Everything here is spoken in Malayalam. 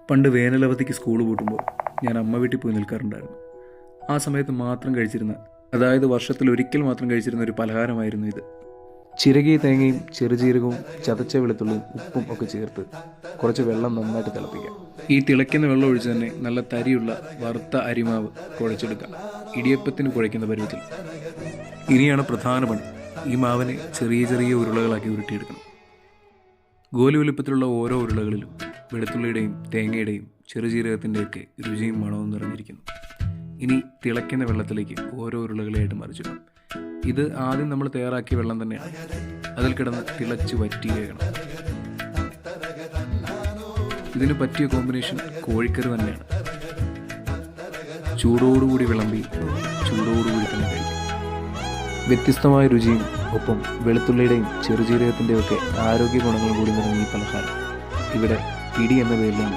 പണ്ട് വേനലവധിക്ക് സ്കൂൾ പൂട്ടുമ്പോൾ ഞാൻ അമ്മ വീട്ടിൽ പോയി നിൽക്കാറുണ്ടായിരുന്നു. ആ സമയത്ത് മാത്രം കഴിച്ചിരുന്ന, അതായത് വർഷത്തിൽ ഒരിക്കൽ മാത്രം കഴിച്ചിരുന്ന ഒരു പലഹാരമായിരുന്നു ഇത്. ചിരകിയ തേങ്ങയും ചെറുജീരകവും ചതച്ച വെളുത്തുള്ളിയും ഉപ്പും ഒക്കെ ചേർത്ത് കുറച്ച് വെള്ളം നന്നായിട്ട് തിളപ്പിക്കാം. ഈ തിളയ്ക്കുന്ന വെള്ളം ഒഴിച്ച് തന്നെ നല്ല തരിയുള്ള വറുത്ത അരിമാവ് കുഴച്ചെടുക്കാം, ഇടിയപ്പത്തിന് കുഴയ്ക്കുന്ന പരുവത്തിൽ. ഇനിയാണ് പ്രധാന പണി. ഈ മാവിനെ ചെറിയ ചെറിയ ഉരുളകളാക്കി ഉരുട്ടിയെടുക്കണം. ഗോലി വലുപ്പത്തിലുള്ള ഓരോ ഉരുളകളിലും വെളുത്തുള്ളിയുടെയും തേങ്ങയുടെയും ചെറുജീരകത്തിൻ്റെയൊക്കെ രുചിയും മണവും നിറഞ്ഞിരിക്കുന്നു. ഇനി തിളയ്ക്കുന്ന വെള്ളത്തിലേക്ക് ഓരോ ഉരുളകളായിട്ട് മറിച്ചിടണം. ഇത് ആദ്യം നമ്മൾ തയ്യാറാക്കിയ വെള്ളം തന്നെയാണ്. അതിൽ കിടന്ന് തിളച്ച് വറ്റി വേകണം. ഇതിന് പറ്റിയ കോമ്പിനേഷൻ കോഴിക്കറി തന്നെയാണ്. ചൂടോടുകൂടി വിളമ്പി ചൂടോടുകൂടി തന്നെ കഴിക്കും. വ്യത്യസ്തമായ രുചിയും ഒപ്പം വെളുത്തുള്ളിയുടെയും ചെറുജീരകത്തിൻ്റെയും ഒക്കെ ആരോഗ്യ ഗുണങ്ങളും കൂടി നിറഞ്ഞ ഈ പലഹാരം ഇവിടെ പിടി എന്ന പേരിലാണ്